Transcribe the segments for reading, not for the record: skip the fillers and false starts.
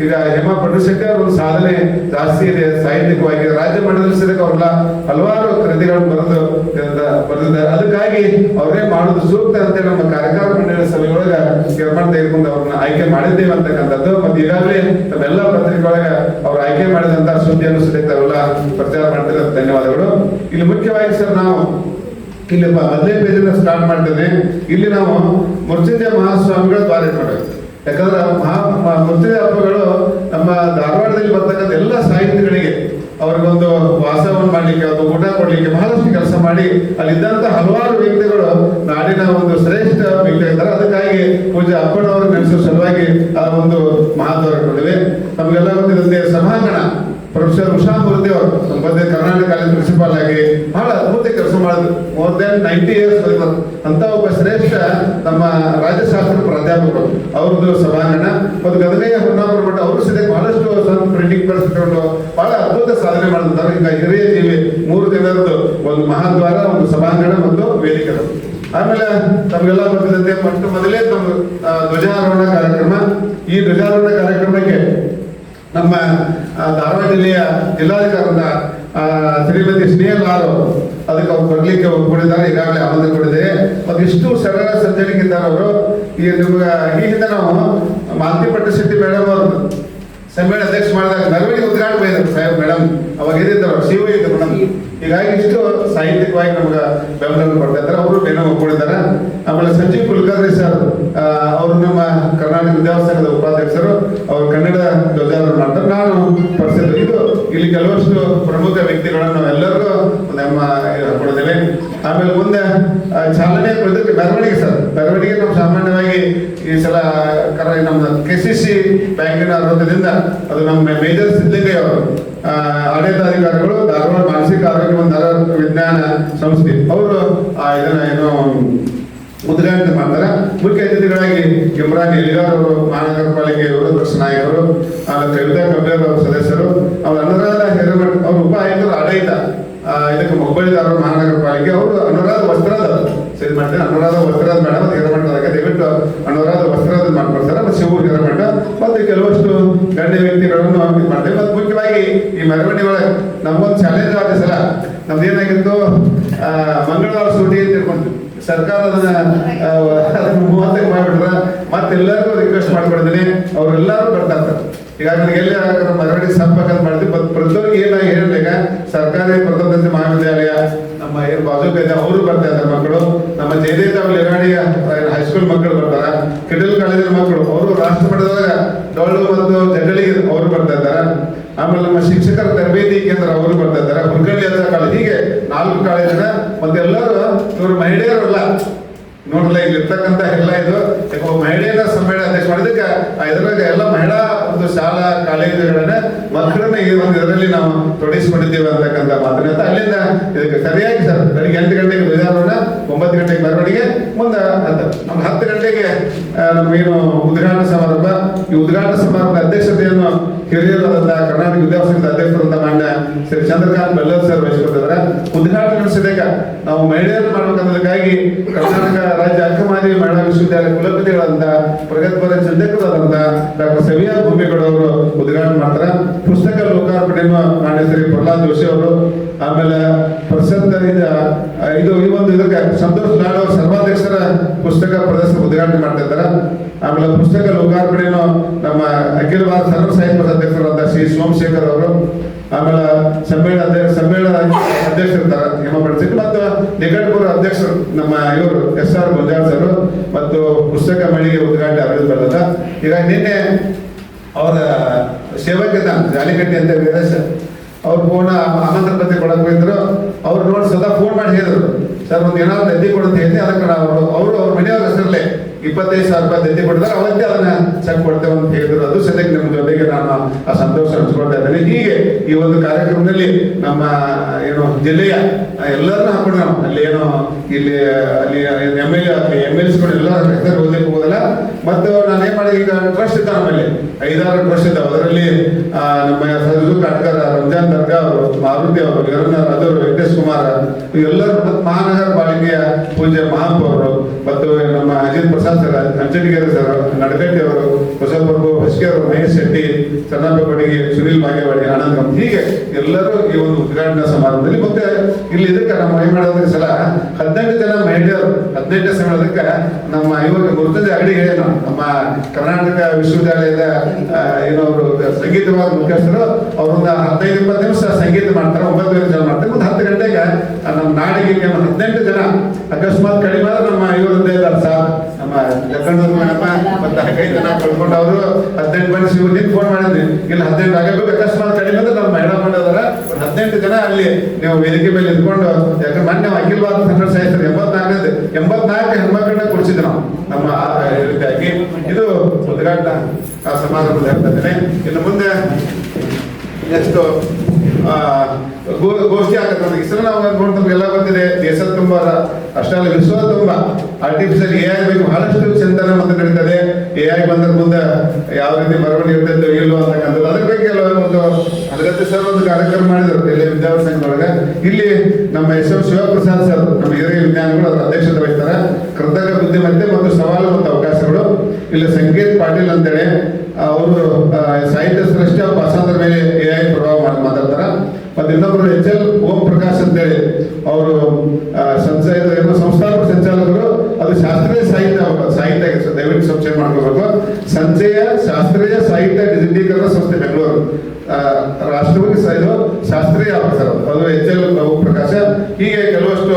ಈಗ ಹೇಮಾ ಪಂಡಿಶೆಟ್ಟಿ ಅವರ ಒಂದು ಸಾಧನೆ ಜಾಸ್ತಿ ಇದೆ ಸಾಹಿತ್ಯಿಕವಾಗಿ. ರಾಜ್ಯ ಮಟ್ಟದಲ್ಲಿ ಸಹಿತ ಅವ್ರಲ್ಲ ಹಲವಾರು ಕೃತಿಗಳನ್ನು ಬರೆದಿದ್ದಾರೆ. ಅದಕ್ಕಾಗಿ ಅವರೇ ಮಾಡೋದು ಸೂಕ್ತ ಅಂತ ನಮ್ಮ ಕಾರ್ಯಕಾಲ ಮಂಡಳಿ ಸಭೆಯೊಳಗ ತೀರ್ಮಾನ ತೆಗೆದುಕೊಂಡು ಅವ್ರನ್ನ ಆಯ್ಕೆ ಮಾಡಿದ್ದೇವೆ ಅಂತಕ್ಕಂಥದ್ದು. ಮತ್ತೆ ಈಗಾಗಲೇ ತಮ್ಮೆಲ್ಲ ಪತ್ರಿಕೆಯೊಳಗ ಅವ್ರು ಆಯ್ಕೆ ಮಾಡಿದಂತ ಸುದ್ದಿಯನ್ನು ಸಹಿತ ಅವೆಲ್ಲ ಪ್ರಚಾರ ಮಾಡ್ತಾರೆ. ಧನ್ಯವಾದಗಳು. ಇಲ್ಲಿ ಮುಖ್ಯವಾಗಿ ಸರ್ ನಾವು ಇಲ್ಲಿ ಮೊದಲನೇ ಪೇಜಿನ ಸ್ಟಾರ್ಟ್ ಮಾಡ್ತೇನೆ. ಇಲ್ಲಿ ನಾವು ಮೃತ್ಯುಂಜಯ ಮಹಾಸ್ವಾಮಿಗಳ ದ್ವಾರ ಇಟ್ಕೊಳ್ಬೇಕು. ಯಾಕಂದ್ರೆ ಮೃತ್ಯುಂಜಯ ಹಬ್ಬಗಳು ನಮ್ಮ ಧಾರವಾಡದಲ್ಲಿ ಬರ್ತಕ್ಕಂಥ ಎಲ್ಲ ಸಾಹಿತ್ಯಗಳಿಗೆ ಅವ್ರಿಗೊಂದು ವಾಸವನ್ನು ಮಾಡ್ಲಿಕ್ಕೆ, ಒಂದು ಊಟ ಕೊಡ್ಲಿಕ್ಕೆ ಬಹಳಷ್ಟು ಕೆಲಸ ಮಾಡಿ ಅಲ್ಲಿದ್ದಂತ ಹಲವಾರು ವ್ಯಕ್ತಿಗಳು ನಾಡಿನ ಒಂದು ಶ್ರೇಷ್ಠ ವ್ಯಕ್ತಿ ಇದ್ದಾರೆ. ಅದಕ್ಕಾಗಿ ಪೂಜೆ ಅಪ್ಪನವರು ನೆನೆಸುವ ಸಲುವಾಗಿ ಆ ಒಂದು ಮಹಾದ್ವಾರ ಕೊಟ್ಟಿವೆ. ನಮಗೆಲ್ಲ ಗೊತ್ತಿದ್ದಂತೆ ಸಭಾಂಗಣ ಪ್ರೊಫೆಸರ್ ಉಷಾ ಮೂರ್ತಿ ಅವರು ನಮ್ಮ ಕರ್ನಾಟಕ ಕಾಲೇಜ್ ಪ್ರಿನ್ಸಿಪಾಲ್ ಆಗಿ ಬಹಳ ಅದ್ಭುತ ಕೆಲಸ ಮಾಡಿದ್ರು. ಮೋರ್ ದನ್ 90 years ಅಂತ ಒಬ್ಬ ಶ್ರೇಷ್ಠ ನಮ್ಮ ರಾಜ್ಯಶಾಸ್ತ್ರ ಪ್ರಾಧ್ಯಾಪಕರು. ಅವ್ರದ್ದು ಸಭಾಂಗಣ ಮತ್ತು ಗದಗಯ್ಯ ಹೊನ್ನಾಪುರ ಮಠ ಅವರು ಸದ್ಯ ಬಹಳಷ್ಟು ಪ್ರಿಂಟಿಂಗ್ ಪ್ರೆಸ್ ತಗೊಂಡು ಬಹಳ ಅದ್ಭುತ ಸಾಧನೆ ಮಾಡಿದ್ದಾರೆ. ಈಗ ಹಿರಿಯ ಜೀವಿ 3 ದಿನದ್ದು ಒಂದು ಮಹಾದ್ವಾರ, ಒಂದು ಸಭಾಂಗಣ ಮತ್ತು ವೇದಿಕೆಗಳು. ಆಮೇಲೆ ತಮಗೆಲ್ಲ ಗೊತ್ತಿದ್ದಂತೆ ಮೊದಲೇ ನಮ್ಮ ಧ್ವಜಾರೋಹಣ ಕಾರ್ಯಕ್ರಮ. ಈ ಧ್ವಜಾರೋಹಣ ಕಾರ್ಯಕ್ರಮಕ್ಕೆ ನಮ್ಮ ಧಾರವಾಡ ಜಿಲ್ಲೆಯ ಜಿಲ್ಲಾಧಿಕಾರದ ಶ್ರೀಮತಿ ಸ್ನೇಹಲಾರು ಅದಕ್ಕೆ ಅವ್ರು ಬರ್ಲಿಕ್ಕೆ ಒಪ್ಪಿಕೊಂಡಿದ್ದಾರೆ. ಈಗಾಗಲೇ ಆಮಂತ್ರಣ ಕೊಟ್ಟಿದೆ. ಮತ್ತು ಇಷ್ಟು ಸರಳ ಸಂಚಲನಿಕಿದ್ದಾರೆ ಅವರು. ಈ ಹಿಂದೆ ನಾವು ಮಾಲತಿ ಪಟ್ಟಶೆಟ್ಟಿ ಮೇಡಮ್ ಅವರು ಸಮ್ಮೇಳನ ಅಧ್ಯಕ್ಷ ಮಾಡಿದಾಗ ಮೆರವಣಿಗೆ ಉದ್ಘಾಟನೆ ಮಾಡಿದ್ರು ಸಾಹೇಬ್ ಮೇಡಮ್. ಅವಾಗ ಇದ್ದಿದ್ದವರು ಶಿವ ಇದ್ರು ಮೇಡಮ್. ಹೀಗಾಗಿ ಇಷ್ಟು ಸಾಹಿತ್ಯಿಕವಾಗಿ ನಮ್ಗೆ ಬೆಂಬಲ ಕೊಡ್ತಾ ಇದ್ದಾರೆ. ಅವರು ಏನೋ ಒಪ್ಪಿಕೊಂಡಿದ್ದಾರೆ. ಆಮೇಲೆ ಸಂಜೀವ್ ಕುಲಕರ್ಣಿ ಸರ್ ಅವರು ನಮ್ಮ ಕರ್ನಾಟಕ ವಿದ್ಯಾಸಂಘದ ಉಪಾಧ್ಯಕ್ಷರು. ಅವರು ಕನ್ನಡ ಧ್ವಜಾರೋಹಣ ಮಾಡ್ತಾರೆ. ನಾನು ಪರಿಸ್ಥಿತಿ ಇದು ಇಲ್ಲಿ ಕೆಲವಷ್ಟು ಪ್ರಮುಖ ವ್ಯಕ್ತಿಗಳನ್ನು ನಾವು ಎಲ್ಲರಿಗೂ ನಮ್ಮ ಕೊಡಿದ್ದೇವೆ. ಆಮೇಲೆ ಮುಂದೆ ಚಾಲನೆ ಕೊಡೋದಕ್ಕೆ ಮೆರವಣಿಗೆ ಸರ್. ಮೆರವಣಿಗೆ ನಾವು ಸಾಮಾನ್ಯವಾಗಿ ಈ ಸಲ ನಮ್ಮ KCC ಬ್ಯಾಂಕಿನ ವೃತ್ತದಿಂದ ಅದು ನಮ್ಮ ಮೇಜರ್ ಸಿದ್ಲಿಂಗಯ್ಯ ಅವರು ಆಡಳಿತಾಧಿಕಾರಿಗಳು, ಧಾರವಾಡ ಮಾನಸಿಕ ಆರೋಗ್ಯ ಮತ್ತು ವಿಜ್ಞಾನ ಸಂಸ್ಥೆ ಅವರು ಇದನ್ನ ಏನೋ ಉದ್ಘಾಟನೆ ಮಾಡ್ತಾರೆ. ಮುಖ್ಯ ಅತಿಥಿಗಳಾಗಿ ಇಮ್ರಾನ್ ಎಲಿಗಾರ್ ಅವರು ಮಹಾನಗರ ಪಾಲಿಕೆ ವಿರೋಧ ಪಕ್ಷ ನಾಯಕರು, ಕವಿತಾ ಕಬ್ಬೇರ್ ಅವರ ಸದಸ್ಯರು, ಅವರ ಅನುರಾಧ ಹಿರೇಮಠ ಅವರು ಉಪ ಆಯುಕ್ತರು ಆಡಳಿತ ಇದಕ್ಕೆ ಹುಬ್ಬಳ್ಳಿ ಧಾರವಾಡ ಮಹಾನಗರ ಪಾಲಿಕೆ ಅವರು ಅನುರಾಧ ವಸ್ತ್ರದ ಸೇರಿ ಮಾಡ್ತಾರೆ. ಅನುರಾಧ ವಸ್ತ್ರದ ಮೇಡಮ್ ಅದು ಹಿರೇಮಠದಾಗ ದಯವಿಟ್ಟು ಅನುರಾಧ ವಸ್ತ್ರದ ಮಾಡ್ಕೊಡ್ತಾರೆ. ಮತ್ತು ಶಿವ ಹಿರೇಮಠ ಮತ್ತು ಕೆಲವಷ್ಟು ಗಣ್ಯ ವ್ಯಕ್ತಿಗಳನ್ನು ಮಾಡ್ತೇವೆ. ಮತ್ತು ಮುಖ್ಯವಾಗಿ ಈ ಮೆರವಣಿಗೆ ಒಳಗೆ ನಮ್ಮೊಂದು ಚಾಲೆಂಜ್ ಆದ ಸಲ ನಮ್ದು ಏನಾಗಿತ್ತು, ಮಂಗಳವಾರ ಸೂಟಿ ಅಂತ ತಿಳ್ಕೊಂಡ್ವಿ. ಸರ್ಕಾರ ಅದನ್ನ 30ಕ್ಕೆ ಮಾಡಿಬಿಟ್ರೆ ಮತ್ತೆಲ್ಲರಿಗೂ ರಿಕ್ವೆಸ್ಟ್ ಮಾಡ್ಕೊಡ್ತೀನಿ, ಅವರೆಲ್ಲರೂ ಬರ್ತಾ ಇರ್ತಾರೆ. ಹೀಗಾಗಿ ಎಲ್ಲಿ ಮೆರವಣಿಗೆ ಸಂಪರ್ಕ ಮಾಡಿದ್ವಿ. ಪ್ರತಿಯೊಬ್ಬರಿಗೆ ಏನಾಗಿ ಹೇಳಬೇಕ, ಸರ್ಕಾರಿ ಪ್ರಥಮ ದರ್ಜೆ ಮಹಾವಿದ್ಯಾಲಯ ನಮ್ಮ ಏನು ಬಾಜುಕೈತೆ ಅವರು ಬರ್ತಾ ಇದ್ದಾರೆ ಮಕ್ಕಳು. ನಮ್ಮ ಜಯದೇವ ಲಿರಾಣಿಯ ಹೈಸ್ಕೂಲ್ ಮಕ್ಕಳು ಬರ್ತಾರ. ಕಿಡಲ್ ಕಾಲೇಜಿನ ಮಕ್ಕಳು ಅವರು ರಾಷ್ಟ್ರ ಮಟ್ಟದಾಗ ಡೊಳ್ಳು ಮತ್ತು ಜಂಡಳಿಗೆ ಅವರು ಬರ್ತಾ ಇದ್ದಾರೆ. ಆಮೇಲೆ ನಮ್ಮ ಶಿಕ್ಷಕರ ತರಬೇತಿ ಕೇಂದ್ರ ಅವರು ಬರ್ತಾ ಇದ್ದಾರೆ. ಹುರ್ಕಳ್ಳಿ ಕಾಲೇಜ್, ಹೀಗೆ 4 ಕಾಲೇಜಿನ ಮತ್ತೆ ಎಲ್ಲರೂ ಇವರು ಮಹಿಳೆಯರಲ್ಲ ನೋಡಲ್ಲ. ಇಲ್ಲಿ ಇರ್ತಕ್ಕಂಥ ಎಲ್ಲ ಇದು ಮಹಿಳೆಯರ ಸಮ್ಮೇಳನ ಅಧ್ಯಕ್ಷ ಮಾಡಿದಕ್ಕೆ ಇದ್ರಾಗ ಎಲ್ಲ ಮಹಿಳಾ ಒಂದು ಶಾಲಾ ಕಾಲೇಜುಗಳನ್ನ ಮಕ್ಕಳನ್ನ ಈ ಒಂದು ಇದರಲ್ಲಿ ನಾವು ತೊಡಗಿಸಿಕೊಂಡಿದ್ದೇವೆ ಅಂತಕ್ಕಂಥ ಮಾತನ್ನ ಅಲ್ಲಿಂದ ಇದಕ್ಕೆ ಸರಿಯಾಗಿ ಸರ್ ಬೆಳಿಗ್ಗೆ 8 ಗಂಟೆಗೆ ಧ್ವಜಾರೋಹಣ, 9 ಗಂಟೆಗೆ ಮೆರವಣಿಗೆ, ಮುಂದೆ ನಮ್ಗೆ 10 ಗಂಟೆಗೆ ನಮ್ಗೇನು ಉದ್ಘಾಟನಾ ಸಮಾರಂಭ. ಈ ಉದ್ಘಾಟನಾ ಸಮಾರಂಭದ ಅಧ್ಯಕ್ಷತೆಯನ್ನು ಹಿರಿಯರಾದಂತಹ ಕರ್ನಾಟಕ ವಿದ್ಯಾಸಂಘದ ಅಧ್ಯಕ್ಷರಾದ ಮಾನ್ಯ ಶ್ರೀ ಚಂದ್ರಕಾಂತ್ ಬೆಲ್ಲರ್ ಸರ್ ವಹಿಸಿಕೊಟ್ಟಿದ್ದಾರೆ. ಉದ್ಘಾಟನೆ ನಡೆಸಿದಾಗ ನಾವು ಮಹಿಳೆಯರು ಮಾಡ್ಬೇಕನ್ನೋದಕ್ಕಾಗಿ ಕರ್ನಾಟಕ ರಾಜ್ಯ ಅಕ್ಕಮಾದೇವಿ ಮಹಿಳಾ ವಿಶ್ವವಿದ್ಯಾಲಯ ಕುಲಪತಿಗಳಂತ ಪ್ರಗತಿಪರ ಚಿಂತಕರಾದಂತ ಡಾಕ್ಟರ್ ಸವಿಯಾ ಭೂಮಿಗೌಡ ಅವರು ಉದ್ಘಾಟನೆ ಮಾಡ್ತಾರೆ. ಪುಸ್ತಕ ಲೋಕಾರ್ಪಣೆಯನ್ನು ಮಾನ್ಯ ಶ್ರೀ ಪ್ರಹ್ಲಾದ್ ಜೋಶಿ ಅವರು, ಆಮೇಲೆ ಪ್ರಸಿದ್ಧ ಇದು ಈ ಒಂದು ಇದಕ್ಕೆ ಸಂತೋಷ್ ಲಾಡ್ ಅವರು ಸರ್ವಾಧ್ಯಕ್ಷರ ಪುಸ್ತಕ ಪ್ರದರ್ಶನ ಉದ್ಘಾಟನೆ ಮಾಡ್ತಾ ಇದ್ದಾರೆ. ಆಮೇಲೆ ಪುಸ್ತಕ ಲೋಕಾರ್ಪಣೆಯನ್ನು ನಮ್ಮ ಅಖಿಲ ಭಾರತ ಸರ್ವ ಸಾಹಿತ್ಯ ಅಧ್ಯಕ್ಷರಾದ ಶ್ರೀ ಸೋಮಶೇಖರ್ ಅವರು, ಆಮೇಲೆ ಸಮ್ಮೇಳನ ಅಧ್ಯಕ್ಷರಿರ್ತಾರೆ ಹೇಮಾ ಪಂಡಿಶೆಟ್ಟಿ, ಮತ್ತು ನಿಕಟಪುರ ಅಧ್ಯಕ್ಷರು ನಮ್ಮ ಇವರು SR ಗುಂಜಾಳ್ ಸರ್, ಮತ್ತು ಪುಸ್ತಕ ಮಳಿಗೆ ಉದ್ಘಾಟನೆ ಆಗಿರ್ತದ. ಈಗ ನಿನ್ನೆ ಅವರ ಸೇವಕನ ಜಾಲಿಕಟ್ಟಿ ಅಂತ ವೀರೇಶ್ ಅವ್ರು ಫೋನ್ ಆಮಂತ್ರಣ ಪತ್ರ ಕೊಡಕ್ ಹೋಗಿದ್ರು. ಅವ್ರು ನೋಡಿ ಸದಾ ಫೋನ್ ಮಾಡಿ ಹೇಳಿದ್ರು, ಸರ್ ಒಂದು ಏನಾದ್ರು ದದ್ದಿ ಕೊಡುತ್ತೆ ಹೇಳಿ. ಅದಕ್ಕೆ ಅವರು ಅವ್ರ ಮನೆಯವ್ರ ಹೆಸರಲ್ಲೇ 25,000 ರೂಪಾಯಿ ದದ್ದಿ ಕೊಡ್ತಾರೆ. ಅವತ್ತೇ ಅದನ್ನ ಚೆಕ್ ಕೊಡ್ತೇವೆ ಅಂತ ಹೇಳಿದ್ರು. ಅದು ಸದ್ಯಕ್ಕೆ ನಿಮ್ಮ ಜೊತೆಗೆ ನಾನು ಆ ಸಂತೋಷ ಹಂಚ್ಕೊಳ್ತಾ ಇದ್ದೇನೆ. ಹೀಗೆ ಈ ಒಂದು ಕಾರ್ಯಕ್ರಮದಲ್ಲಿ ನಮ್ಮ ಏನು ಜಿಲ್ಲೆಯ ಎಲ್ಲರನ್ನ ಹಾಕೊಂಡು ನಾವು ಅಲ್ಲಿ ಏನು ಇಲ್ಲಿ ಅಲ್ಲಿ MLAs ಎಲ್ಲ ಹೆಸರು ಓದಲಿಕ್ಕೆ ಹೋಗೋದಲ್ಲ. ಮತ್ತು ನಾನು ಏನ್ ಮಾಡಿ, ಈಗ ಟ್ರಸ್ಟ್ ಇದ್ದ ನಮ್ಮಲ್ಲಿ 5-6 ಟ್ರಸ್ಟ್ ಇದ್ದಾವೆ. ಅದರಲ್ಲಿ ನಮ್ಮ ಸಜು ಕಾಟ್ಕರ್, ರಂಜಾನ್ ದರ್ಗಾ ಅವರು, ಮಾರುತಿ ಅವರು, ಯರಣ್ಣ ರಾಜರು, ವೆಂಕಟೇಶ್ ಕುಮಾರ್, ಇವೆಲ್ಲರೂ, ಮತ್ತು ಮಹಾನಗರ ಪಾಲಿಕೆಯ ಪೂಜ್ಯ ಮಹಾಪ್ ಅವರು, ಮತ್ತು ನಮ್ಮ ಅಜಿತ್ ಪ್ರಸಾದ್ ಸರ್, ಅಂಜನಿಗೇರಿ ಸರ್, ನಡಗಟ್ಟಿ ಅವರು, ಬಸವಪ್ರಭು ಹೊಸಕೆ ಅವರು, ಮಹೇಶ್ ಶೆಟ್ಟಿ, ಸಣ್ಣಪ್ಪಡಿಗೆ, ಸುನಿಲ್ ಬಾಗೇವಾಡಿ, ಆನಂದ್ ಗಮ್, ಹೀಗೆ ಎಲ್ಲರೂ ಈ ಒಂದು ಉದ್ಘಾಟನಾ ಸಮಾರಂಭದಲ್ಲಿ. ಮತ್ತೆ ಇಲ್ಲಿ ಇದಕ್ಕೆ ನಮ್ಮ ಏನ್ ಮಾಡೋದ್ರ ಸಲ 18 ಜನ ಮಹಿಳೆಯರು 18 ಸಮೇಳದಕ್ಕೆ ನಮ್ಮ ಇವಾಗ ಗುರುತದ ಅಗಡಿಗೆ ನಮ್ಮ ಕರ್ನಾಟಕ ವಿಶ್ವವಿದ್ಯಾಲಯದ ಏನವರು ಸಂಗೀತವಾದ ಮುಖ್ಯಸ್ಥರು ಅವರೊಂದು 15-20 ನಿಮಿಷ ಸಂಗೀತ ಮಾಡ್ತಾರೆ, 9 ಜನ ಮಾಡ್ತಾರೆ. ಒಂದು 10 ಗಂಟೆಗೆ ನಮ್ಮ ನಾಡಿಗೆ 18 ಜನ. ಅಕಸ್ಮಾತ್ ಕಡಿಮೆ ಆದ್ರೆ ನಮ್ಮ ಇವರದ್ದೇ ಇದ್ದಾರೆ ಸರ್, ನಮ್ಮ ಜಕ್ಕಂಡೂರು ಮೇಡಮ್ಮ ಮತ್ತೆ 5 ಜನ ಕಳ್ಕೊಂಡು ಅವರು 18 ಮಂದಿ ನಿಂತು ಫೋನ್ ಮಾಡಿದ್ವಿ, ಇಲ್ಲ 18 ಆಗಬೇಕು. ಅಕಸ್ಮಾತ್ ಕಡಿಮೆ ಅಂದ್ರೆ ನಮ್ಮ ಮೇಡಮ್ ಮಾಡಿದಾರ 18 ಜನ ಅಲ್ಲಿ ನೀವು ವೇದಿಕೆ ಮೇಲೆ ಇದ್ಕೊಂಡು, ಯಾಕಂದ್ರೆ ಮೊನ್ನೆ ಅಖಿಲವಾದ ಕನ್ನಡ ಸಾಹಿತ್ಯ 84 ಹೆಣ್ಮಕ್ಳನ್ನ ಕೊಡಿಸಿದ್ರು ನಾವು ನಮ್ಮ ಇದಕ್ಕಾಗಿ. ಇದು ಉದ್ಘಾಟನಾ ಸಮಾರಂಭದ ಇರ್ತದೆ. ಇನ್ನು ಮುಂದೆ ನೆಕ್ಸ್ಟ್ ಗೋಷ್ಠಿ ಆಗತ್ತೆ. ಹೆಸರು ನಾವು ನೋಡ್ತಂದ್ರೆ ಎಲ್ಲ ಗೊತ್ತಿದೆ, ದೇಶ ತುಂಬ ಅಷ್ಟೇ ಅಲ್ಲ ವಿಶ್ವ ತುಂಬ ಆರ್ಟಿಫಿಷಿಯಲ್ ಎ ಐ ಬಗ್ಗೆ ಬಹಳಷ್ಟು ಚಿಂತನೆ ಮತ್ತೆ ನಡೀತದೆ. ಎ ಐ ಬಂದ್ರ ಮುಂದೆ ಯಾವ ರೀತಿ ಬರವಣಿಗೆ ಇರ್ತೈತೆ ಇಲ್ಲೋ ಅಂತಕ್ಕಂಥದ್ದು, ಅದ್ರ ಬಗ್ಗೆ ಒಂದು ಅಗತ್ಯ ಸರ್ ಒಂದು ಕಾರ್ಯಕ್ರಮ ಮಾಡಿದ್ರು ಇಲ್ಲಿ ವಿದ್ಯಾರ್ಥಿ ಸಂಘದೊಳಗೆ. ಇಲ್ಲಿ ನಮ್ಮ ಎಸ್ ಎಂ ಶಿವಪ್ರಸಾದ್ ಸರ್, ನಮ್ಮ ಹಿರಿಯ ವಿಜ್ಞಾನಿಗಳು ಅದರ ಅಧ್ಯಕ್ಷತೆ ವಹಿಸ್ತಾರೆ. ಕೃತಕ ಬುದ್ಧಿಮತ್ತೆ ಮತ್ತು ಸವಾಲು ಮತ್ತು ಅವಕಾಶಗಳು. ಇಲ್ಲಿ ಸಂಕೇತ್ ಪಾಟೀಲ್ ಅಂತೇಳಿ ಅವರು ಸಾಹಿತ್ಯ ಸೃಷ್ಟಿ ಭಾಷಾಂತರ ಮೇಲೆ ಎ ಐ ಪ್ರಭಾವ ಮಾತಾಡ್ತಾರ. ಮತ್ತೆ ಇನ್ನೊಬ್ಬರು ಎಚ್ ಎಲ್ ಓಂ ಪ್ರಕಾಶ್ ಅಂತೇಳಿ ಅವರು ಸಂಸ್ಥಾಪಕ ಸಂಚಾಲಕರು. ಅದು ಶಾಸ್ತ್ರೀಯ ಸಾಹಿತ್ಯ ದಯವಿಟ್ಟು ಸಬ್ಸ್ಕ್ರೈಬ್ ಮಾಡ್ಕೋಬೇಕು. ಸಂಚಯ ಶಾಸ್ತ್ರೀಯ ಸಾಹಿತ್ಯ ಡಿಜಿಟೀಕರಣ ಸಂಸ್ಥೆ ಬೆಂಗಳೂರು, ರಾಷ್ಟ್ರವಾಗಿ ಇದು ಶಾಸ್ತ್ರೀಯ ಆಫೀಸರ್ ಅದು ಎಚ್ ಎಲ್ ಓಂ ಪ್ರಕಾಶ. ಹೀಗೆ ಕೆಲವಷ್ಟು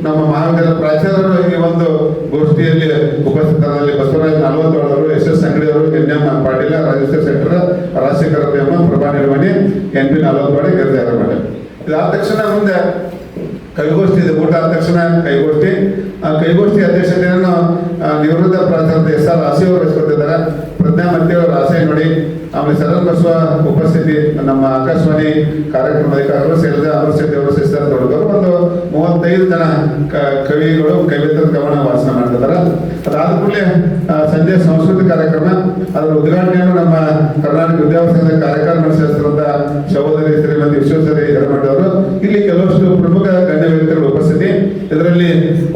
ನಮ್ಮ ಮಹಾವಿದ್ಯಾಲಯ ಪ್ರಾಚಾರ್ಯರು ಈ ಒಂದು ಗೋಷ್ಠಿಯಲ್ಲಿ ಉಪಸ್ಥಿತರಲ್ಲಿ ಬಸವರಾಜ್ 40 ಅವರು, ಎಸ್ ಎಸ್ ಅಂಗಡಿ ಅವರು, N M Patil, Rajeshwara centre, Rajashekhara Prema, Prabha ನಿರ್ವಹಣೆ, ಎನ್ ಪಿ 40 ಗಿರಿಜಾರ ಮಾಡಿ. ಇದಾದ ತಕ್ಷಣ ಮುಂದೆ ಕೈಗೋಷ್ಠಿ ಇದೆ. ಊಟ ಆದ ತಕ್ಷಣ ಕೈಗೋಷ್ಠಿ. ಕೈಗೋಷ್ಠಿ ಅಧ್ಯಕ್ಷತೆಯನ್ನು ನಿವೃತ್ತ ಪ್ರಾಚಾರ್ಯ ಎಸ್ ಆರ್ ರಾಸಿ ಅವರು ವಹಿಸ್ಕೊತಿದ್ದಾರೆ. ಪ್ರಜ್ಞಾ ಮಂತ್ರಿ ಅವರು ರಾಸೆ ನೋಡಿ. ಆಮೇಲೆ ಸರಳ ಬಸವ ಉಪಸ್ಥಿತಿ, ನಮ್ಮ ಆಕಾಶವಾಣಿ ಕಾರ್ಯಕ್ರಮ ಅಧಿಕಾರಿಗಳು ಸೇರಿದ ಅಮರಶೆಟ್ಟಿ ಅವರು, ಸಿಸ್ಟರ್ ದೊಡ್ಡವರು, ಒಂದು 35 ಜನ ಕವಿಗಳು ಕವಿತ್ವದ ಗಮನ ಭಾಷಣ ಮಾಡ್ತಿದ್ದಾರೆ. ಅದಾದ ಕೂಡಲೇ ಸಂಜೆ ಸಾಂಸ್ಕೃತಿಕ ಕಾರ್ಯಕ್ರಮ, ಅದರ ಉದ್ಘಾಟನೆಯನ್ನು ನಮ್ಮ ಕರ್ನಾಟಕ ವಿದ್ಯಾಭ್ಯಾಸದ ಕಾರ್ಯಕ್ರಮ ನಡೆಸಿರುವಂತ ಸಹೋದರಿ ಶ್ರೀಮತಿ ವಿಶ್ವೇಶ್ವರಿ ಹಿರೇಮಠ ಅವರು. ಇಲ್ಲಿ ಕೆಲವಷ್ಟು ಪ್ರಮುಖ ಗಣ್ಯ ವ್ಯಕ್ತಿಗಳು ಉಪಸ್ಥಿತಿ. ಇದರಲ್ಲಿ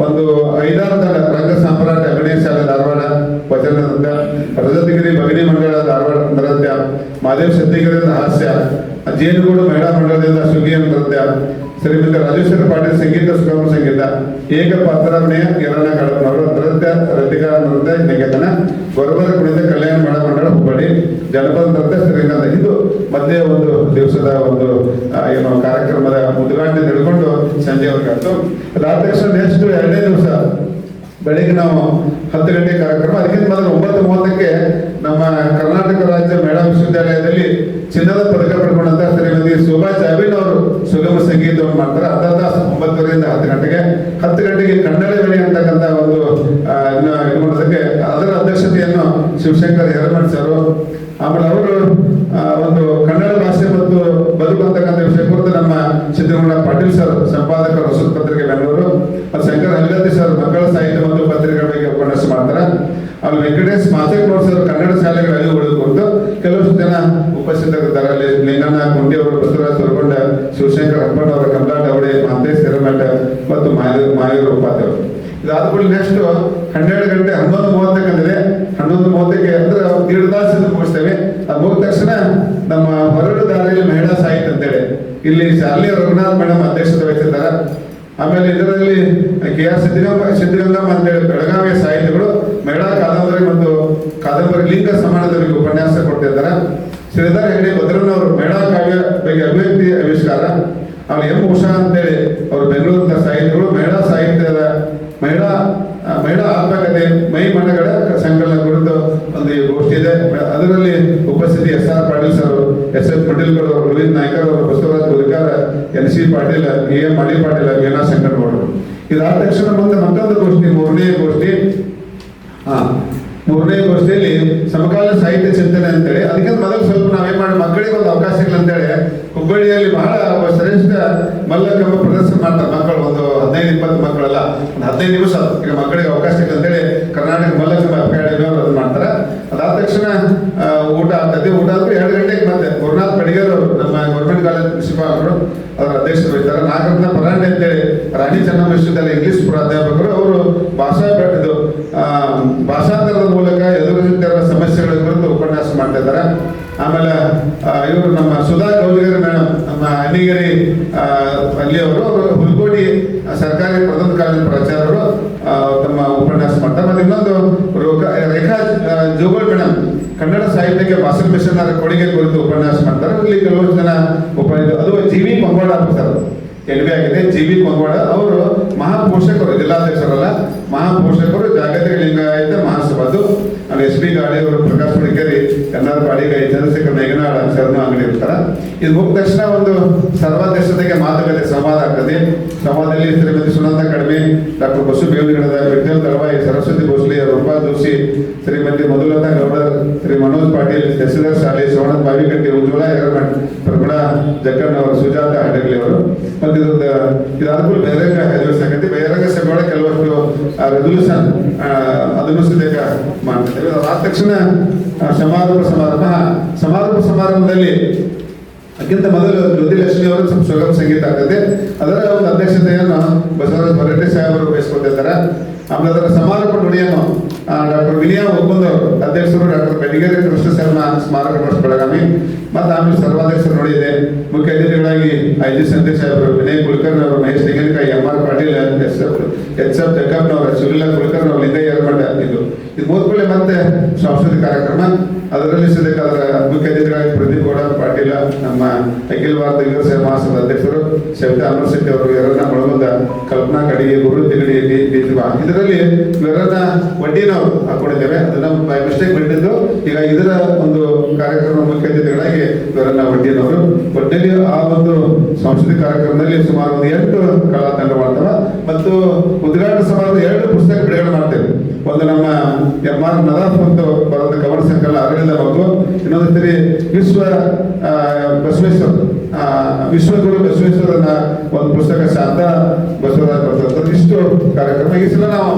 ಒಂದು 5-6 ಜನ ರಂಗ ಸಾಮ್ರಾಟ ಅಭಿನಯ ಶಾಲೆ ಧಾರವಾಡ ವಚನ ನೃತ್ಯ, ರಜತಗಿರಿ ಭಗಿನಿ ಮಂಡಳ ಧಾರವಾಡ ನೃತ್ಯ, ಮಹಾದೇವ್ ಶೆಟ್ಟಿಗರಿಂದ ಹಾಸ್ಯ, ಜೇನುಗೂಡು ಮಹಿಳಾ ಮಂಡಳದಿಂದ ಸುಗಿಯ ನೃತ್ಯ, ಶ್ರೀಮತಿ ರಾಜೇಶ್ವರ ಪಾಟೀಲ್ ಸಂಗೀತ ಸುಗಮ ಸಂಗೀತ, ಏಕಪಾತ್ರಾಭಿನಯ ಯರಣ ಕಡಪನವರು ನೃತ್ಯ, ರತಿಕಾ ನೃತ್ಯ ನಿಕೇತನ, ಗೊರಬರ ಕುಣಿತ ಕಲ್ಯಾಣ ಮಹಿಳಾ ಮಂಡಳ ಹುಬ್ಬಳ್ಳಿ, ಜನಪದ ನೃತ್ಯ ಶ್ರೀಗಂಧ. ಇದು ಮಧ್ಯೆ ಒಂದು ದಿವಸದ ಒಂದು ಏನು ಕಾರ್ಯಕ್ರಮದ ಉದ್ಘಾಟನೆ ಹಿಡ್ಕೊಂಡು ಸಂಜೆವರೆಗೆ ಆಯ್ತು. ಅದಾದ ತಕ್ಷಣ ನೆಕ್ಸ್ಟ್ 2ನೇ ದಿವಸ ಬೆಳಿಗ್ಗೆ ನಾವು 10 ಗಂಟೆ ಕಾರ್ಯಕ್ರಮ. ಅದಕ್ಕಿಂತ ಮೊದಲು 9:30ಕ್ಕೆ ನಮ್ಮ ಕರ್ನಾಟಕ ರಾಜ್ಯ ಮಹಿಳಾ ವಿಶ್ವವಿದ್ಯಾಲಯದಲ್ಲಿ ಚಿನ್ನದ ಪದಕ ಪಡ್ಕೊಂಡಂತ ಶ್ರೀಮತಿ ಶೋಭಾ ಜಾಬಿನ್ ಅವರು ಸುಗಮ ಸಂಗೀತವನ್ನು ಮಾಡ್ತಾರೆ. ಅರ್ಧ 9:30ರಿಂದ 10 ಗಂಟೆಗೆ. 10 ಗಂಟೆಗೆ ಕನ್ನಡ ವೇಳೆ ಅಂತಕ್ಕಂಥ ಒಂದು ಇಟ್ಕೊಳ್ಳೋದಕ್ಕೆ ಅದರ ಅಧ್ಯಕ್ಷತೆಯನ್ನು ಶಿವಶಂಕರ್ ಹಿರೇಮಠ ಸರ್. ಆಮೇಲೆ ಅವರು ಒಂದು ಕನ್ನಡ ಭಾಷೆ ಮತ್ತು ಬದುಕು ಅಂತಕ್ಕಂಥ ವಿಷಯ ಕುರಿತು ನಮ್ಮ ಸಿದ್ದಗೌಡ ಪಾಟೀಲ್ ಸರ್, ಸಂಪಾದಕರು ಹೊಸ ಪತ್ರಿಕೆ ಬೆಂಗಳೂರು, ಶಂಕರ್ ಹಲ್ಗತ್ತಿ ಸರ್ ಮಕ್ಕಳ ಸಾಹಿತ್ಯ ಮತ್ತು ಪತ್ರಿಕೆಗಳ ಬಗ್ಗೆ ಉಪನ್ಯಾಸ ಮಾಡ್ತಾರೆ. ಅಲ್ಲಿ ವೆಂಕಟೇಶ್ ಮಾಸೇಗೌಡ ಸರ್ ಕನ್ನಡ ಶಾಲೆಗಳ ಅರಿವು ಕುರಿತು ಕೆಲವಷ್ಟು ಜನ ಉಪಸ್ಥಿತರಿದ್ದಾರೆ. ಅಲ್ಲಿ ಲಿಂಗಣ್ಣ ಗುಂಡಿ ಅವರು, ಬಸವರಾಜ್ ತೊರಗೊಂಡ, ಶಿವಶಂಕರ್ ಹಪ್ಪಣ್ಣ ಅವರ, ಕಮಲಾಟ ಅವಡೆ, ಮಹಂತೇಶ್ ಹಿರೇಮಠ ಮತ್ತು ಮಾಯೂರ್ ಉಪಾಧ್ಯಾಯ ಅವರು. ಇದಾದ ಕೂಡ ನೆಕ್ಸ್ಟ್ 12 ಗಂಟೆ 11:30 ಅಂದ್ರೆ 11:30ಕ್ಕೆ ಅಂದ್ರೆ 1.5 ತಾಸು ಮುಗಿಸ್ತೇವೆ. ಅದು ಮುಗಿದ ತಕ್ಷಣ ನಮ್ಮ ಹೊರಡು ದಾರಿಯಲ್ಲಿ ಮಹಿಳಾ ಸಾಹಿತ್ಯ ಅಂತೇಳಿ ಇಲ್ಲಿ ಶಾಲೆಯ ರಘುನಾಥ್ ಮೇಡಮ್ ಅಧ್ಯಕ್ಷತೆ ವಹಿಸಿದ್ದಾರೆ. ಆಮೇಲೆ ಇದರಲ್ಲಿ KR ಸಿದ್ಧಗಂಗಮ್ಮ ಅಂತೇಳಿ ಬೆಳಗಾವಿಯ ಸಾಹಿತಿಗಳು ಮಹಿಳಾ ಕಾದಂಬರಿ ಮತ್ತು ಕಾದಂಬರಿ ಲಿಂಗ ಸಮಾನದವರಿಗೆ ಉಪನ್ಯಾಸ ಕೊಡ್ತಿದ್ದಾರೆ. ಶ್ರೀಧರ್ ಹೆಗಡೆ ಭದ್ರನವರು ಮಹಿಳಾ ಕಾವ್ಯ ಬಗ್ಗೆ ಅಭಿವ್ಯಕ್ತಿ ಆವಿಷ್ಕಾರ. ಆಮೇಲೆ ಎಂ ಉಷಾ ಅಂತೇಳಿ ಅವರು ಬೆಂಗಳೂರಿನ ಸಾಹಿತಿಗಳು ಮಹಿಳಾ ಸಾಹಿತ್ಯದ ಮಹಿಳಾ ಆತ್ಮಕಥೆ ಮೈ ಮನಗಳ ಸಂಕಲನ ಕುರಿತು ಒಂದು ಗೋಷ್ಠಿ ಇದೆ. ಅದರಲ್ಲಿ ಉಪಸ್ಥಿತಿ SR ಪಾಟೀಲ್ ಸರ್, SS ಪಟೇಲ್ಕರ್ ಅವರು, ರೋಹಿತ್ ನಾಯ್ಕರ್ ಅವರು, ಬಸವರಾಜ್ ಗುರಿಕಾರ, NC ಪಾಟೀಲ್, AM ಅಡಿ ಪಾಟೀಲ್, ವೀಣಾ ಶಂಕರಗೌಡರು. ಇದಾದ ತಕ್ಷಣ ಮುಂದೆ ಮತ್ತೊಂದು ಗೋಷ್ಠಿ, ಮೂರನೇ ಗೋಷ್ಠಿಯಲ್ಲಿ ಸಮಕಾಲೀನ ಸಾಹಿತ್ಯ ಚಿಂತನೆ ಅಂತೇಳಿ. ಅದಕ್ಕಿಂತ ಮೊದಲು ಸ್ವಲ್ಪ ನಾವೇನ್ ಮಾಡಿ ಮಕ್ಕಳಿಗೆ ಒಂದು ಅವಕಾಶಗಳಂತೇಳಿ ಹುಬ್ಬಳ್ಳಿಯಲ್ಲಿ ಬಹಳ ಶ್ರೇಷ್ಠ ಮಲ್ಲಕಂಬ ಪ್ರದರ್ಶನ ಮಾಡ್ತಾರೆ ಮಕ್ಕಳು. ಒಂದು 15-20 ಮಕ್ಕಳಲ್ಲ, ಒಂದು 15 ನಿಮಿಷ ಈಗ ಮಕ್ಕಳಿಗೆ ಅವಕಾಶಗಳಂತೇಳಿ ಕರ್ನಾಟಕ ಮಲ್ಲಕಂಬ ಅಕಾಡೆಮಿ ಅವರು ಅದನ್ನ ಮಾಡ್ತಾರೆ. ಅದಾದ ತಕ್ಷಣ ಊಟ ಆಗ್ತದೆ. ಊಟ ಆದ್ರೆ 2 ಗಂಟೆಗೆ ಮತ್ತೆ ಗುರುನಾಥ್ ಪಡಿಗೇರ್ ಅವರು ನಮ್ಮ ಗೌರ್ಮೆಂಟ್ ಕಾಲೇಜ್ ಪ್ರಿನ್ಸಿಪಾಲರು ಅದರ ಅಧ್ಯಕ್ಷರು ಇದ್ದಾರೆ. ನಾಗರತ್ನ ಪರಾಂಡೆ ಅಂತೇಳಿ ರಾಣಿ ಚೆನ್ನಮ್ಮ ವಿಶ್ವವಿದ್ಯಾಲಯ ಇಂಗ್ಲಿಷ್ ಪ್ರಾಧ್ಯಾಪಕರು. ಅವರು ಭಾಷಾಂತರದ ಮೂಲಕ ಎದುರಿಸುತ್ತಿರುವ ಸಮಸ್ಯೆಗಳ ಕುರಿತು ಉಪನ್ಯಾಸ ಮಾಡ್ತಾ ಇದ್ದಾರೆ. ಆಮೇಲೆ ಇವರು ನಮ್ಮ ಸುಧಾ ಗೌಲಿಗರ್ ಮೇಡಮ್, ನಮ್ಮ ಅಣ್ಣಿಗೇರಿ ಅಲ್ಲಿಯವರು, ಅವರು ಹುಲ್ಕೋಡಿ ಸರ್ಕಾರಿ ಪ್ರಥಮ ಕಾಲೇಜಿನ ಪ್ರಾಚಾರ್ಯರು, ತಮ್ಮ ಉಪನ್ಯಾಸ ಮಾಡ್ತಾರೆ. ಮತ್ತೆ ಇನ್ನೊಂದು ರೇಖಾ ಜೋಗೋಳ್ ಮೇಡಮ್, ಕನ್ನಡ ಸಾಹಿತ್ಯಕ್ಕೆ ಭಾಷಣ ಮಿಷನ್ ಕೊಡುಗೆ ಕುರಿತು ಉಪನ್ಯಾಸ ಮಾಡ್ತಾರೆ. ಇಲ್ಲಿ ಕೆಲವರು ಜನ ಅದು ಜಿ.ವಿ. ಕೊಂಗವಾಡ ಸರ್ ಎಲ್ಬಿ ಆಗಿದೆ. ಜಿ.ವಿ. ಕೊಂಗವಾಡ ಅವರು ಮಹಾಪೋಷಕರು, ಜಿಲ್ಲಾಧ್ಯಕ್ಷರಲ್ಲ, ಮಹಾಪೋಷಕರು ಜಾಗತಿಕ ಲಿಂಗಾಯತ ಮಹಾಸಭಾದು. ಅಲ್ಲಿ ಎಸ್ ಬಿ ಗಾಡಿ ಅವರು, ಪ್ರಕಾಶ್ ಹುಡುಗೇರಿ, ಎನ್.ಆರ್. ಬಾಡಿಗಾಯಿ, ಚಂದ್ರಶೇಖರ್ ಮೇಘನಾಳ, ಶರಣ ಅಂಗಡಿ ಇರ್ತಾರೆ. ಇದು ಮುಗಿದ ತಕ್ಷಣ ಒಂದು ಸರ್ವಾಧ್ಯಕ್ಷತೆಗೆ ಮಾತುಕತೆ ಸಂವಾದ ಆಗ್ತದೆ. ಸಂವಾದದಲ್ಲಿ ಶ್ರೀಮತಿ ಸುನಂದ ಕಡಿಮೆ, ಡಾಕ್ಟರ್ ಬಸು ಬೇವಿನಗಡದ, ವಿಠಲ್ ದಳವಾಯಿ, ಸರಸ್ವತಿ ಭೋಸ್ಲೆ, ರೂಪಾ ಜೋಶಿ, ಶ್ರೀಮತಿ ಮಧುಲತಾ ಗೌಡರ್, ಶ್ರೀ ಮನೋಜ್ ಪಾಟೀಲ್, ಶಶಿಧರ್ ಶಾಲೆ, ಸೋಣ ಬಾವಿಕಟ್ಟಿ, ಉಜ್ವಲ ಎರಮಠ್, ಪ್ರಭುಣ ಜಕ್ಕಣ್ಣ ಅವರು, ಸುಜಾತ ಹಡಗಲಿ ಅವರು. ಮತ್ತು ಇದಾದ್ಮೇಲೆ ಬಹಿರಂಗ ಅಧಿವೇಶನ ಆಗತ್ತೆ. ಬಹಿರಂಗ ಸಭೆಯೊಳಗೆ ಕೆಲವಷ್ಟು ರೆಸಲ್ಯೂಷನ್ ಅದನ್ನು ಸದ್ಯಕ ಮಾಡ್ತೇವೆ. ಆದ ತಕ್ಷಣ ಸಮಾರೋಪ ಸಮಾರಂಭದಲ್ಲಿ ಅದಕ್ಕಿಂತ ಮೊದಲು ಜ್ಯೋತಿಲಕ್ಷ್ಮಿ ಅವರು ಸುಗಮ ಸಂಗೀತ ಆಗ್ತದೆ. ಅದರ ಒಂದು ಅಧ್ಯಕ್ಷತೆಯನ್ನು ಬಸವರಾಜ ಹೊರಟ್ಟಿ ಸಾಹೇಬರು ವಹಿಸ್ಕೊತಿದ್ದಾರೆ. ಆಮೇಲೆ ಅದರ ಸಮಾರೋಪ ನುಡಿಯನ್ನು ಡಾಕ್ಟರ್ ವಿನಯ ಒಪ್ಪಂದ ಅಧ್ಯಕ್ಷರು, ಡಾಕ್ಟರ್ ಬೆಡಿಗೇರಿ ಕೃಷ್ಣ ಶರ್ಮಾ ಸ್ಮಾರಕ ಟ್ರಸ್ಟ್ ಬೆಳಗಾವಿ, ಮತ್ತು ಆಮೇಲೆ ಸರ್ವಾಧ್ಯಕ್ಷರು ನುಡಿಯಿದೆ. ಮುಖ್ಯ ಅತಿಥಿಗಳಾಗಿ ಐ.ಜಿ. ಸಂದೇಶ್ ಸಾಹೇಬರು, ವಿನಯ್ ಕುಲಕರ್ಣಿ ಅವರು, ಮಹೇಶ್ ತೆಂಗಿನಕಾಯಿ, ಎಂ.ಆರ್. ಪಾಟೀಲ್, ಎಚ್.ಎಫ್. ಜಗಪ್ಪನವರು, ಶಿವಲೀಲಾ ಕುಲಕರ್ಣಿ ಅವರು, ಲಿಂಗಯ್ಯ ಎರಮಠ. ಇದು ಮುಗಿದ್ಮೇಲೆ ಮತ್ತೆ ಸಾಂಸ್ಕೃತಿಕ ಕಾರ್ಯಕ್ರಮ. ಅದರಲ್ಲಿ ಸದ್ಯಕ್ಕೆ ಅದರ ಮುಖ್ಯ ಅತಿಥಿಗಳಾಗಿ ಪ್ರದೀಪ್ ಗೌಡ ಪಾಟೀಲ, ನಮ್ಮ ಅಖಿಲ ಭಾರತ ಯುವ ಸೇವಾ ಮಹಾಸಭಾ ಅಧ್ಯಕ್ಷರು, ಶಬ್ದ ಅಮರ್ ಶೆಟ್ಟಿ ಅವರು, ಇವರನ್ನ ಒಳಗೊಂಡ ಕಲ್ಪನಾ ಕಡಿಗೆ, ಗುರು ತಿಗಡಿ, ಇದರಲ್ಲಿ ಇವರನ್ನ ವಡ್ಡಿನವರು ಹಾಕೊಂಡಿದ್ದೇವೆ. ಅದನ್ನ ಬೈ ಮಿಸ್ಟೇಕ್ ಬಿಟ್ಟಿದ್ದು. ಈಗ ಇದರ ಒಂದು ಕಾರ್ಯಕ್ರಮ ಮುಖ್ಯ ಅತಿಥಿಗಳಾಗಿ ಇವರನ್ನ ವಡ್ಡಿನವರು. ಒಟ್ಟಿನಲ್ಲಿ ಆ ಒಂದು ಸಾಂಸ್ಕೃತಿಕ ಕಾರ್ಯಕ್ರಮದಲ್ಲಿ ಸುಮಾರು ಒಂದು 8 ಕಲಾ ತಂಡ ಮಾಡ್ತವೆ. ಮತ್ತು ಉದ್ಘಾಟನಾ ಸಮಾರಂಭ 2 ಪುಸ್ತಕ ಬಿಡುಗಡೆ ಮಾಡ್ತೇವೆ. ಒಂದು ನಮ್ಮ ಎಂ.ಆರ್. ನದಾಫ್ ಮತ್ತು ಬರೆದ ಕವನ ಸಂಕಲನ ಅರಳಿದ ಮಗು, ಇನ್ನೊಂದು ಸರಿ ವಿಶ್ವಗುರು ಬಸವೇಶ್ವರನ ಒಂದು ಪುಸ್ತಕ ಶಾಂತ ಬಸವರಾಜ್ ಬರ್ತದೆ. ಇಷ್ಟು ಕಾರ್ಯಕ್ರಮ ಈ ಸಲ ನಾವು